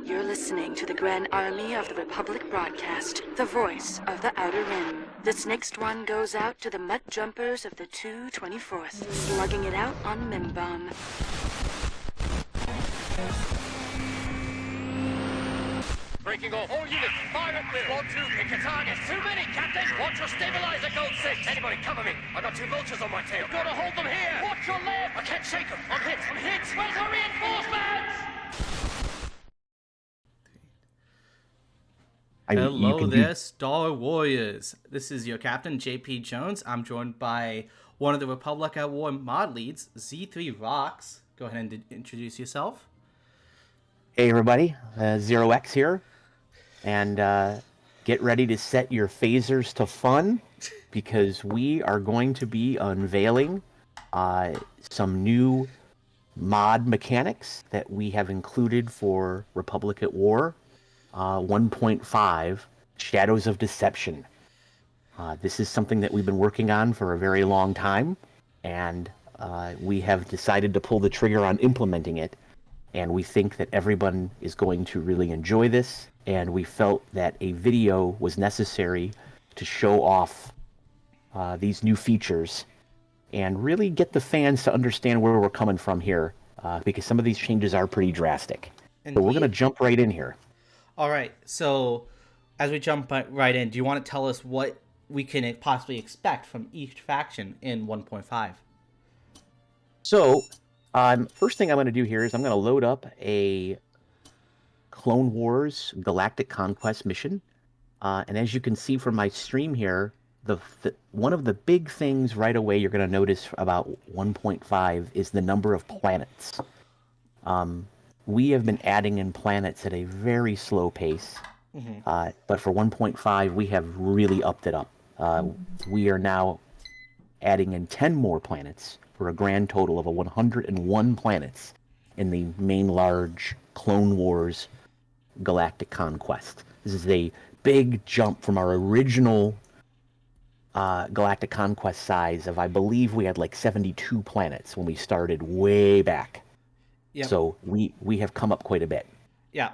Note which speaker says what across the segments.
Speaker 1: You're listening to the Grand Army of the Republic broadcast, the voice of the Outer Rim. This next one goes out to the Mutt Jumpers of the 224th, slugging it out on Mimbom.
Speaker 2: Breaking off. All units, fire at will. Squad 2, pick a target. Too many, Captain. Watch your stabilizer, Gold 6. Anybody cover me? I got 2 vultures on my tail. You've got to hold them here. Watch your left. I can't shake them. I'm hit. I'm hit. Where's our reinforcements?
Speaker 3: Hello there, Star Warriors. This is your captain, JP Jones. I'm joined by one of the Republic at War mod leads, Z3 Rocks. Go ahead and introduce yourself.
Speaker 4: Hey everybody, Zero X here, and get ready to set your phasers to fun, because we are going to be unveiling some new mod mechanics that we have included for Republic at War 1.5, Shadows of Deception. This is something that we've been working on for a very long time, and we have decided to pull the trigger on implementing it. And we think that everyone is going to really enjoy this, and we felt that a video was necessary to show off these new features and really get the fans to understand where we're coming from here, because some of these changes are pretty drastic.
Speaker 3: Indeed.
Speaker 4: So we're going to jump right in here.
Speaker 3: All right, so as we jump right in, do you want to tell us what we can possibly expect from each faction in 1.5?
Speaker 4: So, first thing I'm going to do here is I'm going to load up a Clone Wars Galactic Conquest mission. And as you can see from my stream here, one of the big things right away you're going to notice about 1.5 is the number of planets. We have been adding in planets at a very slow pace. But for 1.5, we have really upped it up. We are now adding in 10 more planets, for a grand total of 101 planets in the main large Clone Wars Galactic Conquest. This is a big jump from our original Galactic Conquest size of, I believe we had like 72 planets when we started way back. Yep. So we have come up quite a bit.
Speaker 3: Yeah.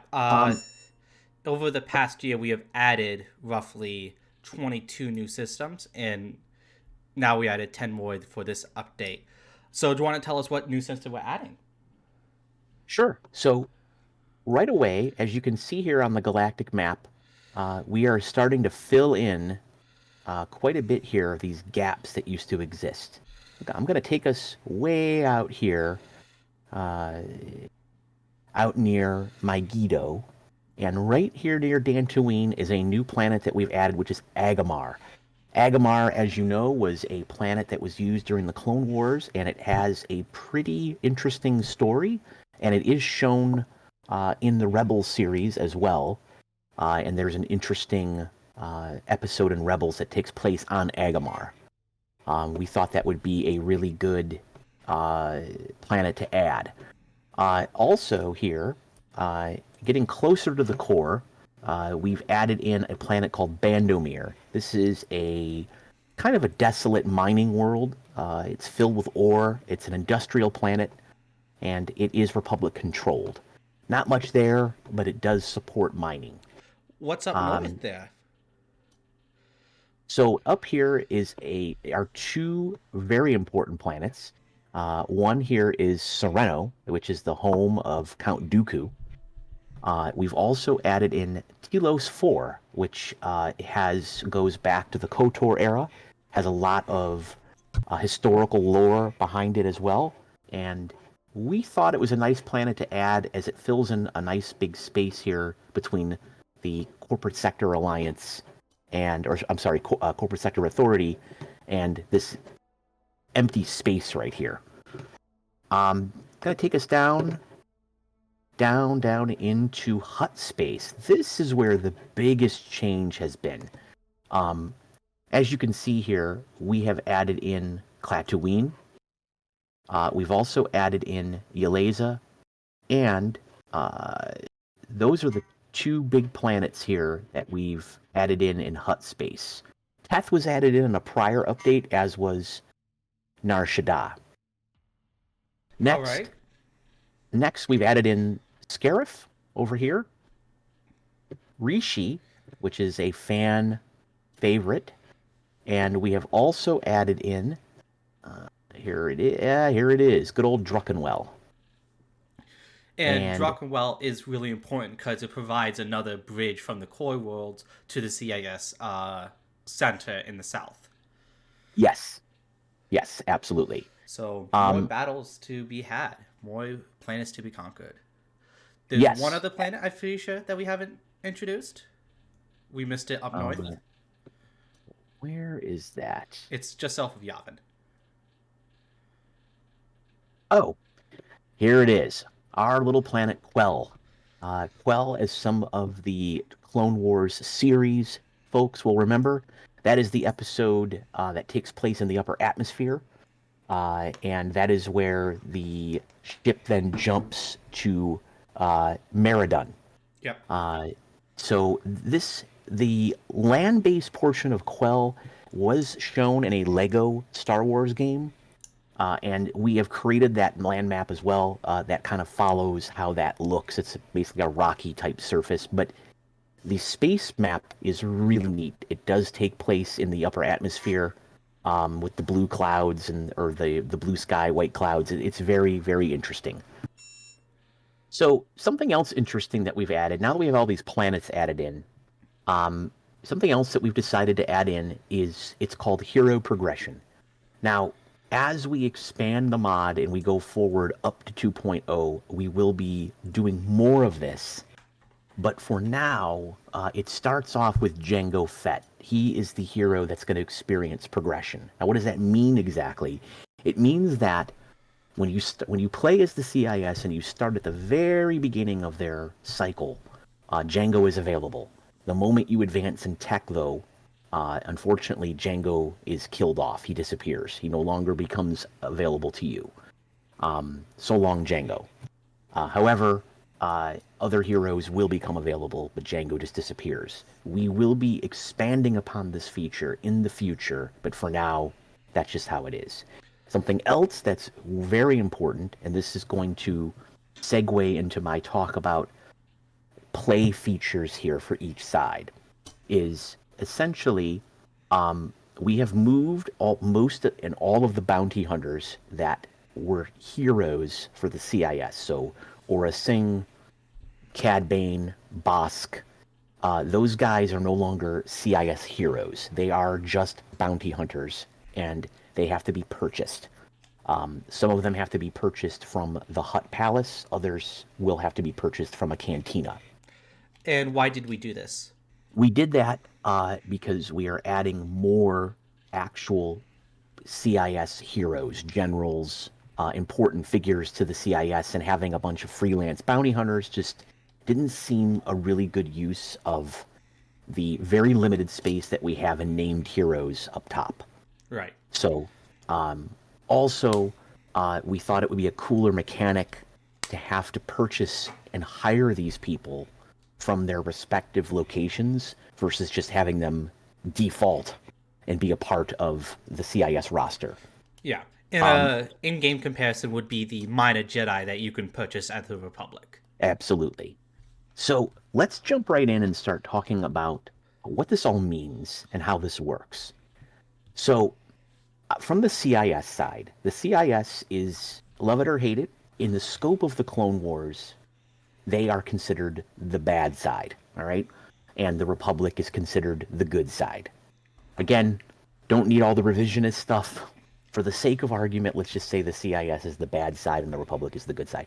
Speaker 3: Over the past year, we have added roughly 22 new systems, and now we added 10 more for this update. So do you want to tell us what new system we're adding?
Speaker 4: Sure. So right away, as you can see here on the galactic map, we are starting to fill in quite a bit here, these gaps that used to exist. I'm going to take us way out here, out near Megiddo. And right here near Dantooine is a new planet that we've added, which is Agamar. Agamar, as you know, was a planet that was used during the Clone Wars, and it has a pretty interesting story, and it is shown in the Rebels series as well. And there's an interesting episode in Rebels that takes place on Agamar. We thought that would be a really good planet to add. Also here, getting closer to the core, we've added in a planet called Bandomir. This is a kind of a desolate mining world. It's filled with ore. It's an industrial planet, and it is Republic controlled. Not much there, but it does support mining.
Speaker 3: What's up north there?
Speaker 4: So up here are 2 very important planets. One here is Sereno, which is the home of Count Dooku. We've also added in Telos 4, which goes back to the KOTOR era, has a lot of historical lore behind it as well, and we thought it was a nice planet to add as it fills in a nice big space here between the Corporate Sector Alliance Corporate Sector Authority and this empty space right here. Gonna take us down into Hut space. This is where the biggest change has been. As you can see here, we have added in Klaatuine. We've also added in Yaleza, and those are the 2 big planets here that we've added in Hut space. Teth was added in a prior update, as was Nar Shaddaa. Next, we've added in Scarif over here. Rishi, which is a fan favorite. And we have also added in, here it is. Yeah, here it is. Good old Druckenwell.
Speaker 3: And Druckenwell is really important because it provides another bridge from the core worlds to the CIS center in the south.
Speaker 4: Yes. Yes, absolutely.
Speaker 3: So more battles to be had, more planets to be conquered. There's one other planet, I'm pretty sure, that we haven't introduced. We missed it up north.
Speaker 4: Where is that?
Speaker 3: It's just south of Yavin.
Speaker 4: Oh, here it is. Our little planet Quell. Quell, as some of the Clone Wars series folks will remember, that is the episode that takes place in the upper atmosphere. And that is where the ship then jumps to Meridon.
Speaker 3: Yep.
Speaker 4: So the land-based portion of Quell was shown in a Lego Star Wars game. And we have created that land map as well. That kind of follows how that looks. It's basically a rocky type surface, but the space map is really neat. It does take place in the upper atmosphere with the blue clouds or the blue sky, white clouds. It's very, very interesting. So something else interesting that we've added, now that we have all these planets added in, something else that we've decided to add in is it's called hero progression. Now, as we expand the mod and we go forward up to 2.0, we will be doing more of this. But for now, it starts off with Jango Fett. He is the hero that's going to experience progression. Now, what does that mean exactly? It means that when you play as the CIS and you start at the very beginning of their cycle, Jango is available. The moment you advance in tech, though, unfortunately, Jango is killed off. He disappears. He no longer becomes available to you. So long, Jango. However, other heroes will become available, but Jango just disappears. We will be expanding upon this feature in the future, but for now, that's just how it is. Something else that's very important, and this is going to segue into my talk about play features here for each side, is essentially, we have moved all of the bounty hunters that were heroes for the CIS. So Aura Singh, Cad Bane, Bosk, those guys are no longer CIS heroes. They are just bounty hunters, and they have to be purchased. Some of them have to be purchased from the Hutt Palace. Others will have to be purchased from a cantina.
Speaker 3: And why did we do this?
Speaker 4: We did that because we are adding more actual CIS heroes, generals, important figures to the CIS, and having a bunch of freelance bounty hunters just didn't seem a really good use of the very limited space that we have in named heroes up top.
Speaker 3: Right.
Speaker 4: So, also, we thought it would be a cooler mechanic to have to purchase and hire these people from their respective locations versus just having them default and be a part of the CIS roster.
Speaker 3: Yeah. And in-game comparison would be the Minor Jedi that you can purchase at the Republic.
Speaker 4: Absolutely. So let's jump right in and start talking about what this all means and how this works. So from the CIS side, the CIS is, love it or hate it, in the scope of the Clone Wars, they are considered the bad side, all right? And the Republic is considered the good side. Again, don't need all the revisionist stuff. For the sake of argument, let's just say the CIS is the bad side and the Republic is the good side.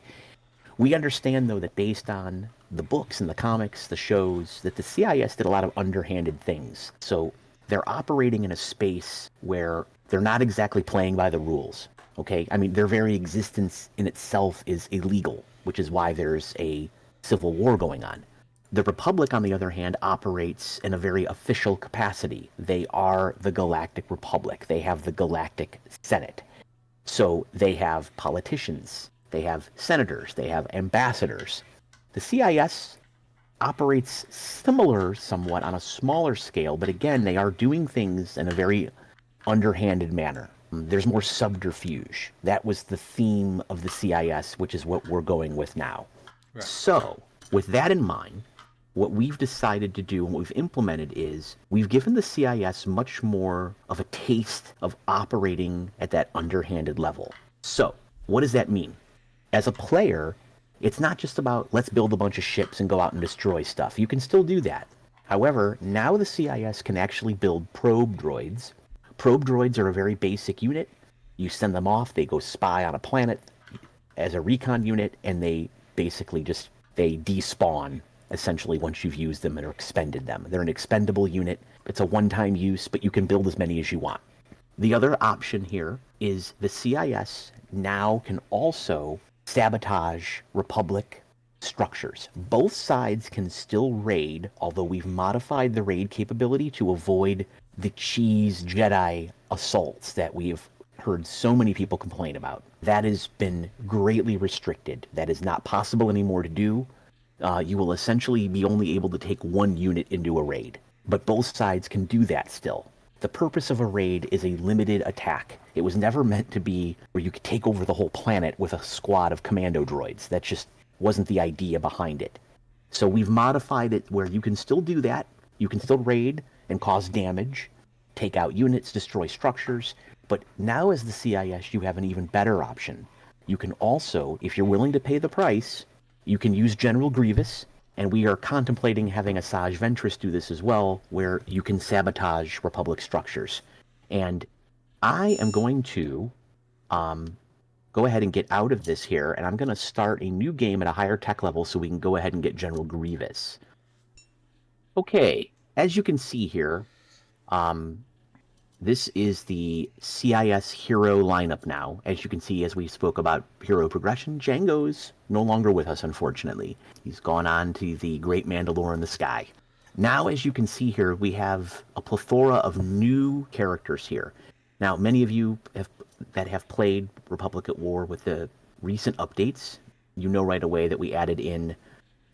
Speaker 4: We understand, though, that based on the books and the comics, the shows, that the CIS did a lot of underhanded things. So they're operating in a space where they're not exactly playing by the rules, okay? I mean, their very existence in itself is illegal, which is why there's a civil war going on. The Republic, on the other hand, operates in a very official capacity. They are the Galactic Republic. They have the Galactic Senate. So they have politicians. They have senators. They have ambassadors. The CIS operates similar somewhat on a smaller scale, but again, they are doing things in a very underhanded manner. There's more subterfuge. That was the theme of the CIS, which is what we're going with now. Right. So, with that in mind, what we've decided to do and what we've implemented is we've given the CIS much more of a taste of operating at that underhanded level. So, what does that mean? As a player, it's not just about let's build a bunch of ships and go out and destroy stuff. You can still do that. However, now the CIS can actually build probe droids. Probe droids are a very basic unit. You send them off, they go spy on a planet as a recon unit, and they basically they despawn essentially once you've used them and or expended them. They're an expendable unit. It's a one-time use, but you can build as many as you want. The other option here is the CIS now can also sabotage Republic structures. Both sides can still raid, although we've modified the raid capability to avoid the cheese Jedi assaults that we've heard so many people complain about. That has been greatly restricted. That is not possible anymore to do. You will essentially be only able to take one unit into a raid, but both sides can do that still. The purpose of a raid is a limited attack. It was never meant to be where you could take over the whole planet with a squad of commando droids. That just wasn't the idea behind it. So we've modified it where you can still do that. You can still raid and cause damage, take out units, destroy structures. But now as the CIS, you have an even better option. You can also, if you're willing to pay the price, you can use General Grievous, and we are contemplating having Asajj Ventress do this as well, where you can sabotage Republic structures. And I am going to go ahead and get out of this here, and I'm going to start a new game at a higher tech level so we can go ahead and get General Grievous. Okay, as you can see here, this is the CIS hero lineup now. As you can see, as we spoke about hero progression, Jango's no longer with us, unfortunately. He's gone on to the Great Mandalore in the sky. Now, as you can see here, we have a plethora of new characters here. Now, many of you that have played Republic at War with the recent updates, you know right away that we added in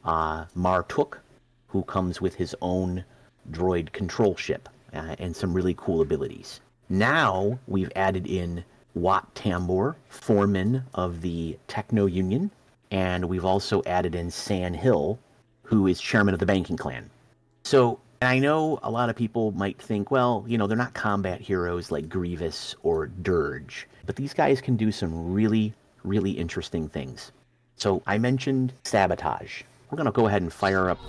Speaker 4: Mar Tuk, who comes with his own droid control ship. And some really cool abilities. Now we've added in Wat Tambor, foreman of the Techno Union, and we've also added in San Hill, who is chairman of the banking clan. So I know a lot of people might think, well, you know, they're not combat heroes like Grievous or Dirge, but these guys can do some really, really interesting things. So I mentioned sabotage. We're going to go ahead and fire up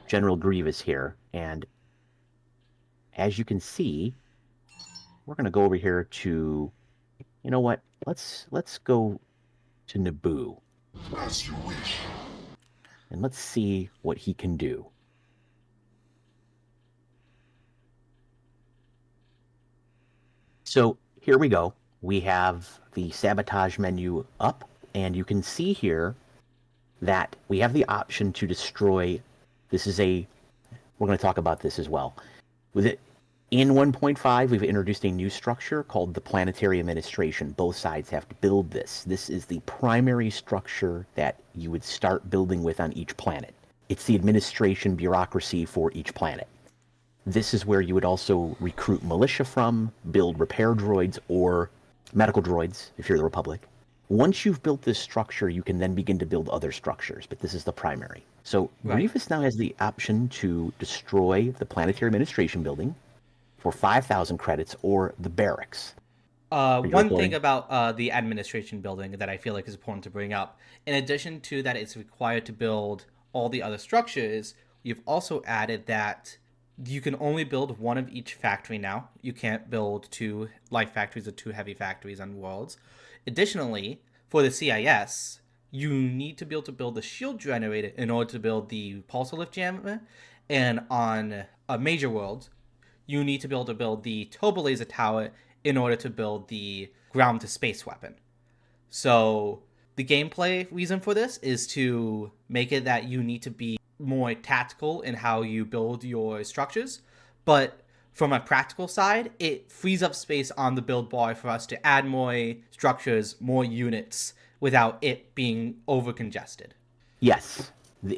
Speaker 4: General Grievous here, and as you can see, we're going to go over here to, you know what? Let's go to Naboo. As you wish. And let's see what he can do. So here we go. We have the sabotage menu up, and you can see here that we have the option to destroy. We're going to talk about this as well. With it, in 1.5, we've introduced a new structure called the Planetary Administration. Both sides have to build this. This is the primary structure that you would start building with on each planet. It's the administration bureaucracy for each planet. This is where you would also recruit militia from, build repair droids or medical droids, if you're the Republic. Once you've built this structure, you can then begin to build other structures, but this is the primary. So right. Grievous now has the option to destroy the Planetary Administration building for 5,000 credits or the barracks.
Speaker 3: One thing about the administration building that I feel like is important to bring up, in addition to that it's required to build all the other structures, you've also added that you can only build one of each factory now. You can't build two light factories or two heavy factories on worlds. Additionally, for the CIS, you need to be able to build the shield generator in order to build the pulsar lift jammer. And on a major world, you need to be able to build the turbo laser tower in order to build the ground to space weapon. So the gameplay reason for this is to make it that you need to be more tactical in how you build your structures. But from a practical side, it frees up space on the build bar for us to add more structures, more units, without it being over congested.
Speaker 4: Yes.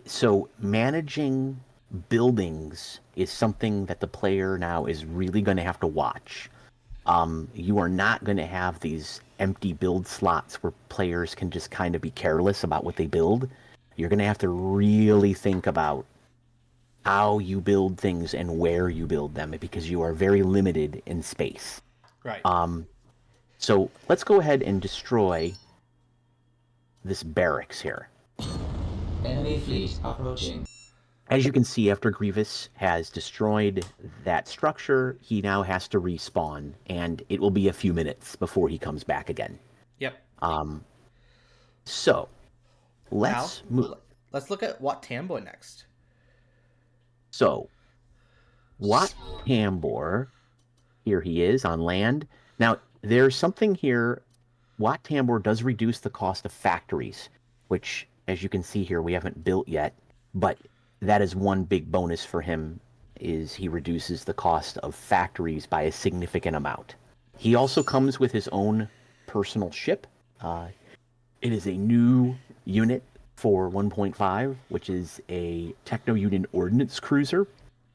Speaker 4: So managing buildings is something that the player now is really going to have to watch. You are not going to have these empty build slots where players can just kind of be careless about what they build. You're going to have to really think about how you build things and where you build them because you are very limited in space.
Speaker 3: Right.
Speaker 4: So let's go ahead and destroy this barracks here.
Speaker 5: Enemy fleet approaching.
Speaker 4: As you can see, after Grievous has destroyed that structure, he now has to respawn, and it will be a few minutes before he comes back again.
Speaker 3: Yep.
Speaker 4: So let's move.
Speaker 3: Let's look at Wat Tambor next.
Speaker 4: So Wat Tambor, here he is on land. Now there's something here. Wat Tambor does reduce the cost of factories, which, as you can see here, we haven't built yet, but that is one big bonus for him, is he reduces the cost of factories by a significant amount. He also comes with his own personal ship. It is a new unit for 1.5, which is a Techno-Union Ordnance Cruiser.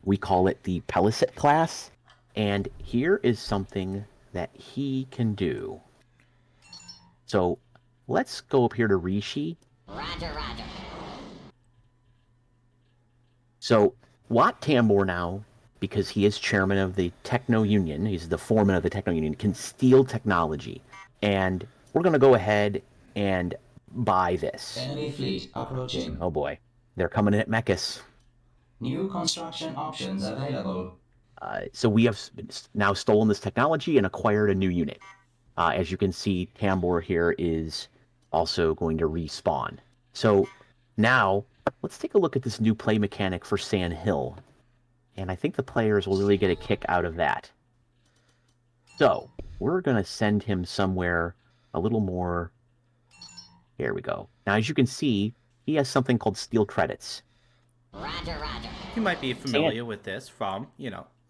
Speaker 4: We call it the Peliset class. And here is something that he can do. So let's go up here to Rishi.
Speaker 5: Roger, roger.
Speaker 4: So Wat Tambor now, because he is chairman of the Techno-Union, he's the foreman of the Techno-Union, can steal technology. And we're going to go ahead and buy this.
Speaker 5: Enemy fleet approaching.
Speaker 4: Oh boy, they're coming in at Mechas.
Speaker 5: New construction options available.
Speaker 4: So we have now stolen this technology and acquired a new unit. As you can see, Tambor here is also going to respawn. So now, let's take a look at this new play mechanic for Sand Hill. And I think the players will really get a kick out of that. So, we're going to send him somewhere a little more... Here we go. Now, as you can see, he has something called Steel Credits.
Speaker 5: Roger, roger.
Speaker 3: You might be familiar with this from,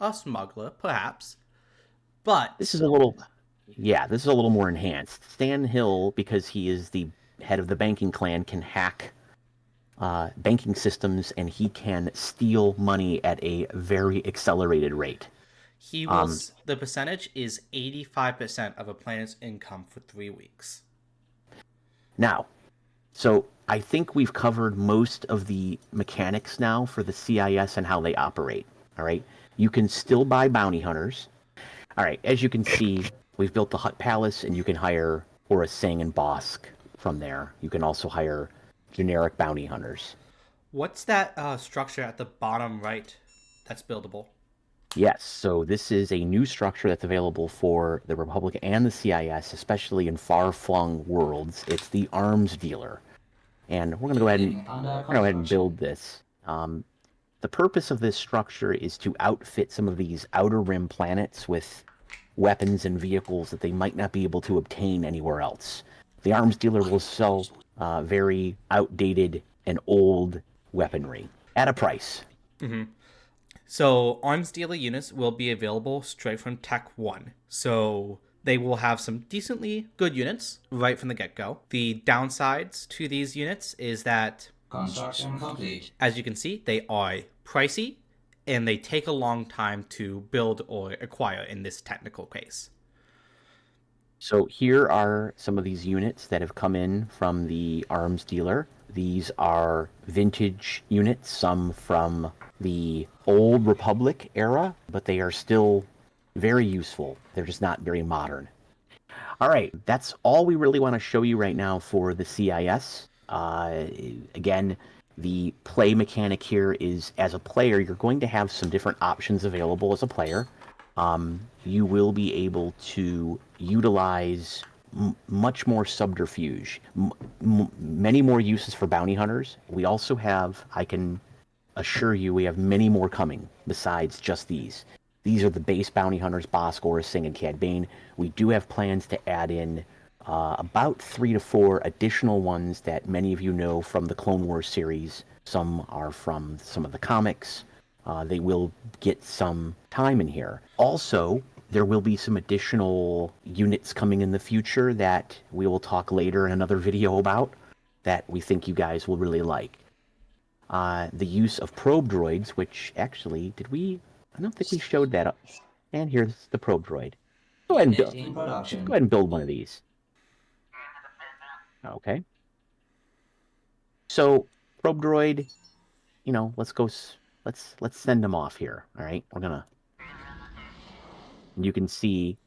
Speaker 3: a smuggler, perhaps. But
Speaker 4: This is a little... Yeah, this is a little more enhanced. Sand Hill, because he is the head of the banking clan, can hack banking systems, and he can steal money at a very accelerated rate.
Speaker 3: he will. The percentage is 85% of a planet's income for 3 weeks.
Speaker 4: Now, so I think we've covered most of the mechanics now for the CIS and how they operate. All right, you can still buy bounty hunters. All right, as you can see, we've built the Hut Palace, and you can hire Horus Singh and Bosk from there. You can also hire generic bounty hunters.
Speaker 3: What's that structure at the bottom right that's buildable?
Speaker 4: Yes, so this is a new structure that's available for the Republic and the CIS, especially in far-flung worlds. It's the arms dealer. And we're going to go ahead and build this. The purpose of this structure is to outfit some of these outer rim planets with weapons and vehicles that they might not be able to obtain anywhere else. The arms dealer will sell very outdated and old weaponry at a price.
Speaker 3: Mm-hmm. So arms dealer units will be available straight from Tech 1. So they will have some decently good units right from the get-go. The downsides to these units is that,
Speaker 5: Construction complete.
Speaker 3: as you can see, they are pricey and they take a long time to build or acquire in this technical case.
Speaker 4: So here are some of these units that have come in from the arms dealer. These are vintage units, some from the old Republic era, but they are still very useful. They're just not very modern. All right, that's all we really want to show you right now for the CIS. Again, the play mechanic here is, as a player, you're going to have some different options available as a player. You will be able to utilize much more subterfuge, many more uses for bounty hunters. We also have, I can assure you, we have many more coming besides just these. These are the base bounty hunters, Bosk, Horus Singh, and Cad Bane. We do have plans to add in about 3 to 4 additional ones that many of you know from the Clone Wars series. Some are from some of the comics. They will get some time in here. Also, there will be some additional units coming in the future that we will talk later in another video about that we think you guys will really like. The use of probe droids, which actually, I don't think we showed that up. And here's the probe droid. Go ahead and build one of these. Okay. So, probe droid, let's go let's send them off here. All right, we're gonna. You can see,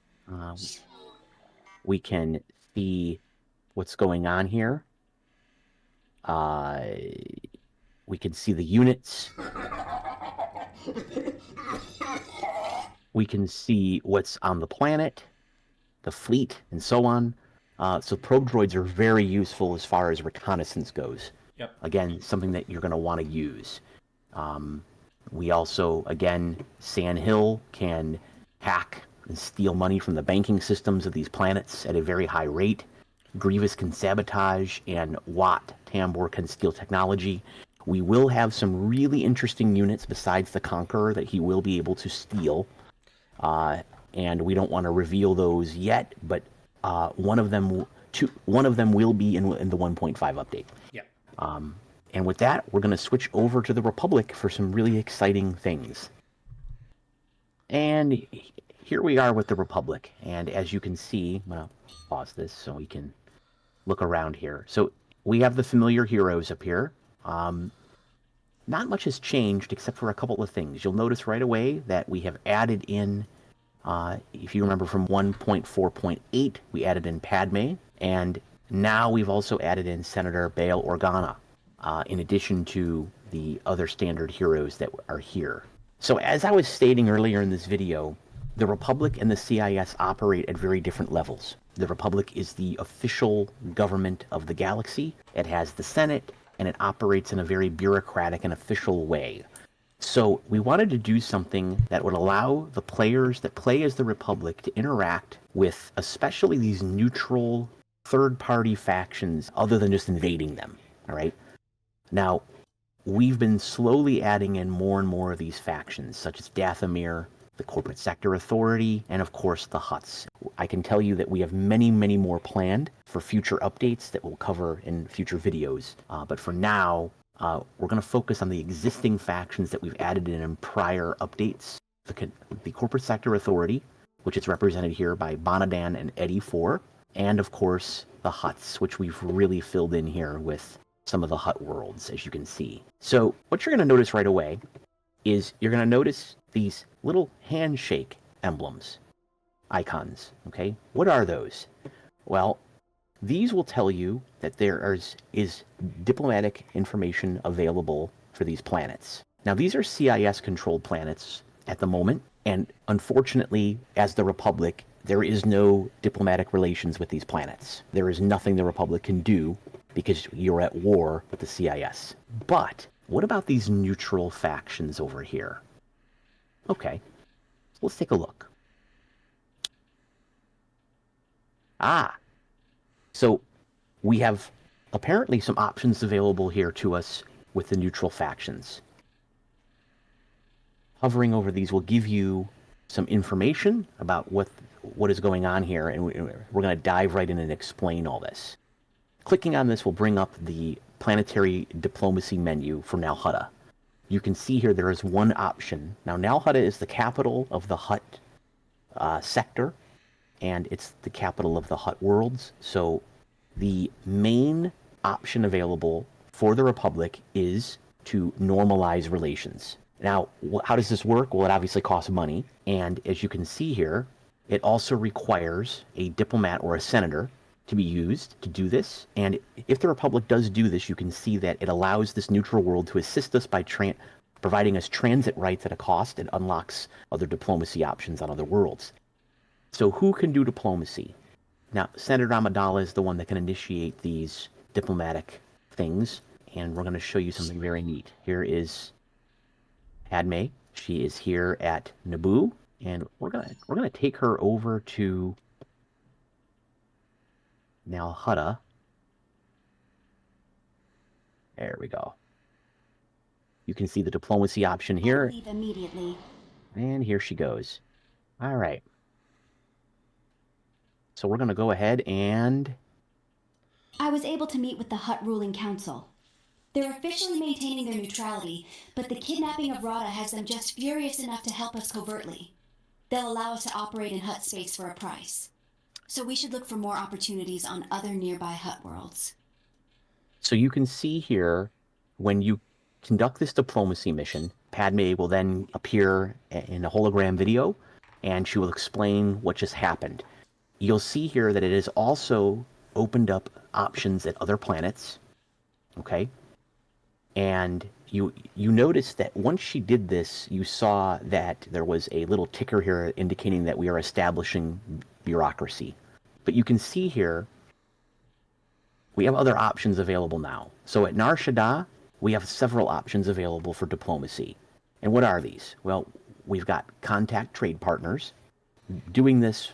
Speaker 4: we can see what's going on here. We can see the units. We can see what's on the planet, the fleet, and so on. So probe droids are very useful as far as reconnaissance goes.
Speaker 3: Yep.
Speaker 4: Again, something that you're going to want to use. We also, again, Sand Hill can hack and steal money from the banking systems of these planets at a very high rate. Grievous can sabotage, and Watt Tambor can steal technology. We will have some really interesting units besides the Conqueror that he will be able to steal. And we don't want to reveal those yet, but one of them will be in the 1.5 update.
Speaker 3: Yep.
Speaker 4: And with that, we're going to switch over to the Republic for some really exciting things. And here we are with the Republic. And as you can see, I'm going to pause this so we can look around here. So we have the familiar heroes up here. Not much has changed except for a couple of things. You'll notice right away that we have added in, if you remember from 1.4.8, we added in Padme. And now we've also added in Senator Bail Organa, in addition to the other standard heroes that are here. So as I was stating earlier in this video, the Republic and the CIS operate at very different levels. The Republic is the official government of the galaxy. It has the Senate, and it operates in a very bureaucratic and official way. So we wanted to do something that would allow the players that play as the Republic to interact with especially these neutral third-party factions other than just invading them, all right? Now, we've been slowly adding in more and more of these factions, such as Dathomir, the Corporate Sector Authority, and of course the Hutts. I can tell you that we have many, many more planned for future updates that we'll cover in future videos. But for now, we're going to focus on the existing factions that we've added in prior updates. The Corporate Sector Authority, which is represented here by Bonadan and Eddie IV, and of course the Hutts, which we've really filled in here with some of the Hutt worlds, as you can see. So what you're going to notice right away is you're going to notice these little handshake emblems, icons, okay? What are those? Well, these will tell you that there is diplomatic information available for these planets. Now, these are CIS-controlled planets at the moment, and unfortunately, as the Republic, there is no diplomatic relations with these planets. There is nothing the Republic can do because you're at war with the CIS. But what about these neutral factions over here? Okay, so let's take a look. So we have apparently some options available here to us with the neutral factions. Hovering over these will give you some information about what is going on here, and we're going to dive right in and explain all this. Clicking on this will bring up the planetary diplomacy menu for Nal Hutta. You can see here there is one option. Now, Nal Hutta is the capital of the Hutt sector, and it's the capital of the Hutt worlds. So the main option available for the Republic is to normalize relations. Now, how does this work? Well, it obviously costs money, and as you can see here, it also requires a diplomat or a senator to be used to do this. And if the Republic does do this, you can see that it allows this neutral world to assist us by providing us transit rights at a cost and unlocks other diplomacy options on other worlds. So who can do diplomacy? Now, Senator Amidala is the one that can initiate these diplomatic things, and we're going to show you something very neat. Here is Padme. She is here at Naboo, and we're gonna take her over to Nal Hutta. There we go. You can see the diplomacy option here.
Speaker 6: Leave immediately.
Speaker 4: And here she goes. All right. So we're going to go ahead and...
Speaker 6: I was able to meet with the Hutt ruling council. They're officially maintaining their neutrality, but the kidnapping of Rada has them just furious enough to help us covertly. They'll allow us to operate in Hutt space for a price. So we should look for more opportunities on other nearby Hutt worlds.
Speaker 4: So you can see here, when you conduct this diplomacy mission, Padme will then appear in a hologram video, and she will explain what just happened. You'll see here that it has also opened up options at other planets, okay? And you notice that once she did this, you saw that there was a little ticker here indicating that we are establishing bureaucracy. But you can see here, we have other options available now. So at Nar Shaddaa, we have several options available for diplomacy. And what are these? Well, we've got contact trade partners. Doing this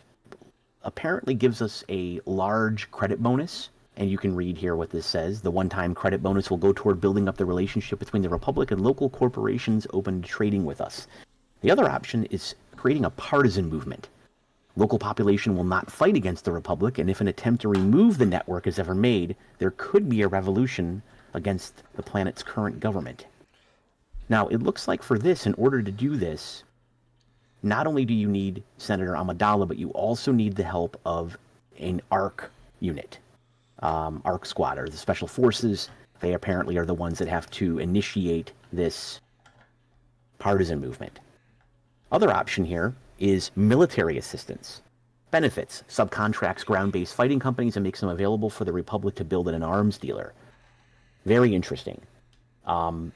Speaker 4: apparently gives us a large credit bonus. And you can read here what this says. The one-time credit bonus will go toward building up the relationship between the Republic and local corporations open to trading with us. The other option is creating a partisan movement. Local population will not fight against the Republic, and if an attempt to remove the network is ever made, there could be a revolution against the planet's current government. Now, it looks like for this, in order to do this, not only do you need Senator Amidala, but you also need the help of an ARC unit. ARC Squad, or the Special Forces. They apparently are the ones that have to initiate this partisan movement. Other option here is military assistance. Benefits, subcontracts ground-based fighting companies and makes them available for the Republic to build an arms dealer. Very interesting. Now,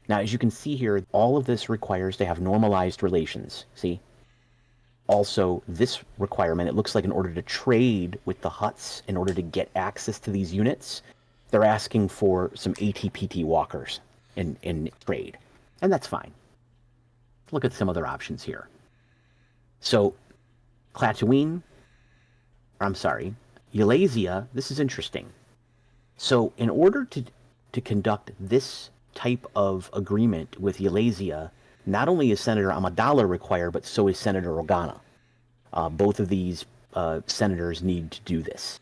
Speaker 4: as you can see here, all of this requires to have normalized relations. See? Also, this requirement, it looks like in order to trade with the Hutts, in order to get access to these units, they're asking for some ATPT walkers in trade. And that's fine. Let's look at some other options here. So, Eulasia, this is interesting. So, in order to conduct this type of agreement with Eulasia, not only is Senator Amidala required, but so is Senator Organa. Both of these senators need to do this.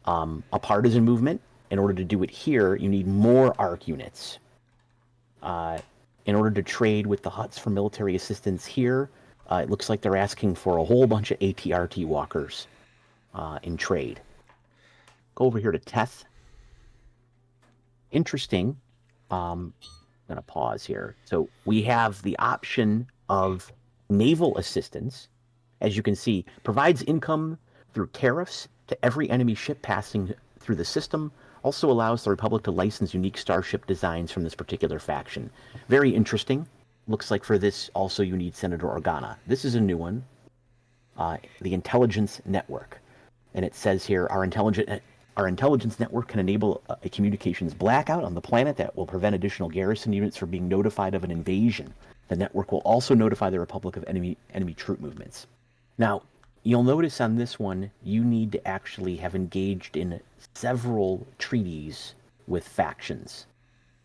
Speaker 4: A partisan movement, in order to do it here, you need more ARC units. In order to trade with the Hutts for military assistance here, it looks like they're asking for a whole bunch of ATRT walkers in trade. Go over here to Teth. Interesting. I'm going to pause here. So we have the option of naval assistance. As you can see, provides income through tariffs to every enemy ship passing through the system. Also allows the Republic to license unique starship designs from this particular faction. Very interesting. Looks like for this also you need Senator Organa. This is a new one. The Intelligence Network. And it says here, our intelligence network can enable a communications blackout on the planet that will prevent additional garrison units from being notified of an invasion. The network will also notify the Republic of enemy troop movements. Now, you'll notice on this one, you need to actually have engaged in several treaties with factions.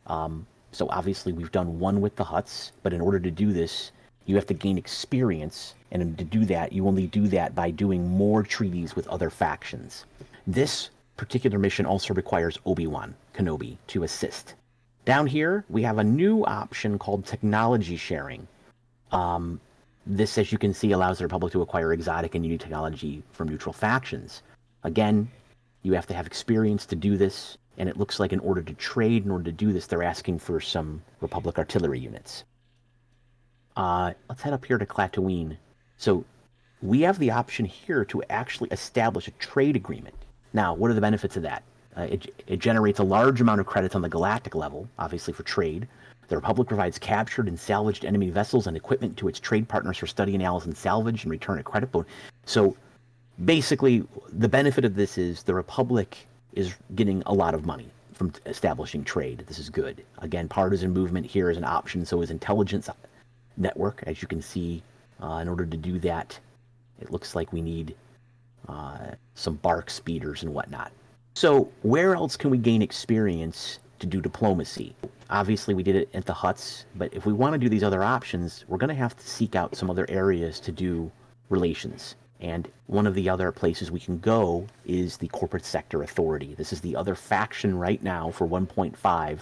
Speaker 4: So obviously we've done one with the Hutts, but in order to do this, you have to gain experience, and to do that, you only do that by doing more treaties with other factions. This particular mission also requires Obi-Wan Kenobi to assist. Down here, we have a new option called technology sharing. This, as you can see, allows the Republic to acquire exotic and unique technology from neutral factions. Again, you have to have experience to do this, and it looks like in order to trade, in order to do this, they're asking for some Republic artillery units. Let's head up here to Klaatuine. So we have the option here to actually establish a trade agreement. Now, what are the benefits of that? It generates a large amount of credits on the galactic level, obviously for trade. The Republic provides captured and salvaged enemy vessels and equipment to its trade partners for study, analysis, and salvage, and return a credit bonus. So basically, the benefit of this is the Republic is getting a lot of money from establishing trade. This is good. Again, partisan movement here is an option, so is intelligence network. As you can see, in order to do that, it looks like we need some bark speeders and whatnot. So where else can we gain experience to do diplomacy? Obviously, we did it at the Hutts, but if we want to do these other options, we're going to have to seek out some other areas to do relations. And one of the other places we can go is the Corporate Sector Authority. This is the other faction right now for 1.5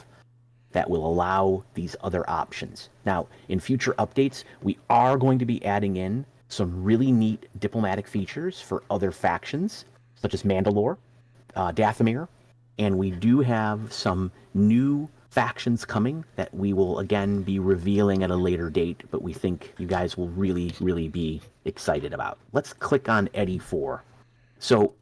Speaker 4: that will allow these other options. Now, in future updates, we are going to be adding in some really neat diplomatic features for other factions, such as Mandalore, Dathomir, and we do have some new factions coming that we will again be revealing at a later date, but we think you guys will really, really be excited about. Let's click on Eddie 4. So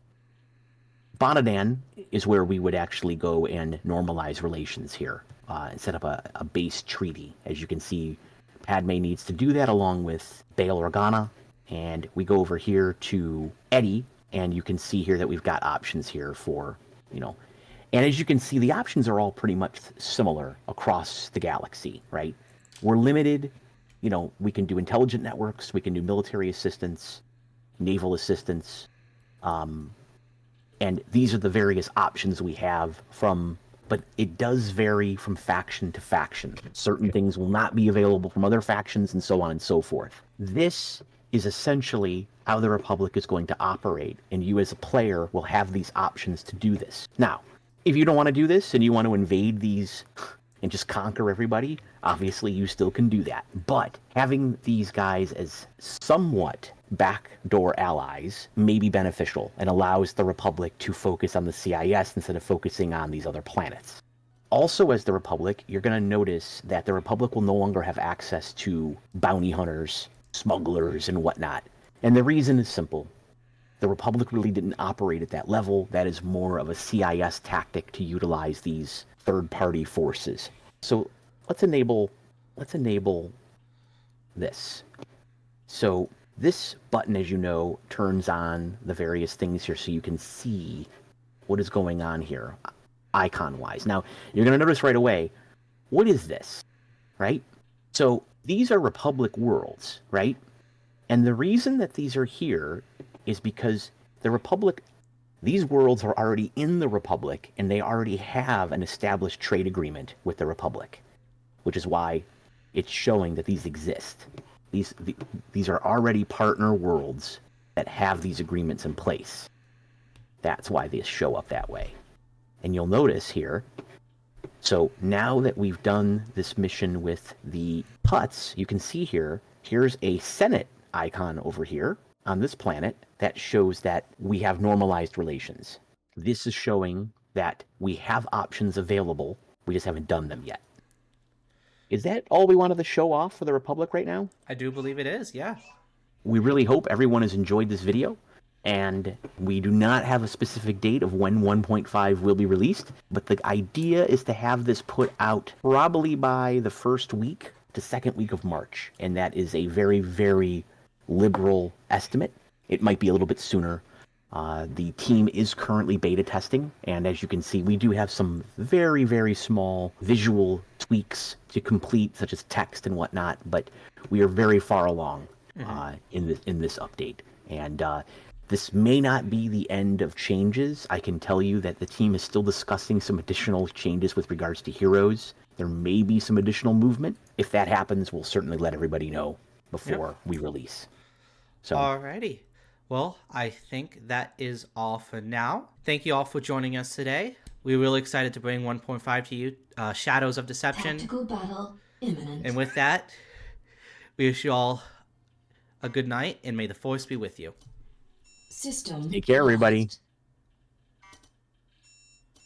Speaker 4: Bonadan is where we would actually go and normalize relations here and set up a base treaty. As you can see, Padme needs to do that along with Bail Organa, and we go over here to Eddie, and you can see here that we've got options here for, and as you can see, the options are all pretty much similar across the galaxy, right? We're limited, we can do intelligent networks, we can do military assistance, naval assistance, and these are the various options we have but it does vary from faction to faction. Certain things will not be available from other factions and so on and so forth. This is essentially how the Republic is going to operate, and you as a player will have these options to do this. Now, if you don't want to do this and you want to invade these and just conquer everybody, obviously you still can do that. But having these guys as somewhat backdoor allies may be beneficial and allows the Republic to focus on the CIS instead of focusing on these other planets. Also, as the Republic, you're going to notice that the Republic will no longer have access to bounty hunters, smugglers, and whatnot. And the reason is simple. The Republic really didn't operate at that level. That is more of a CIS tactic to utilize these third-party forces. So let's enable this. So this button, as you know, turns on the various things here so you can see what is going on here, icon-wise. Now, you're going to notice right away, what is this, right? So these are Republic worlds, right? And the reason that these are here is because the Republic, these worlds are already in the Republic, and they already have an established trade agreement with the Republic, which is why it's showing that these exist. These are already partner worlds that have these agreements in place. That's why these show up that way. And you'll notice here, so now that we've done this mission with the Hutts, you can see here's a Senate icon over here on this planet that shows that we have normalized relations. This is showing that we have options available, we just haven't done them yet. Is that all we wanted to show off for the Republic right now?
Speaker 3: I do believe it is, yeah.
Speaker 4: We really hope everyone has enjoyed this video, and we do not have a specific date of when 1.5 will be released, but the idea is to have this put out probably by the first week to second week of March, and that is a very, very liberal estimate. It might be a little bit sooner. The team is currently beta testing, and as you can see, we do have some very, very small visual tweaks to complete, such as text and whatnot, but we are very far along in this update. And this may not be the end of changes. I can tell you that the team is still discussing some additional changes with regards to heroes. There may be some additional movement. If that happens, we'll certainly let everybody know before we release. So,
Speaker 3: alrighty. Well, I think that is all for now. Thank you all for joining us today. We're really excited to bring 1.5 to you, Shadows of Deception.
Speaker 7: Tactical battle imminent.
Speaker 3: And with that, we wish you all a good night, and may the Force be with you.
Speaker 7: System.
Speaker 4: take care, everybody.
Speaker 7: lost.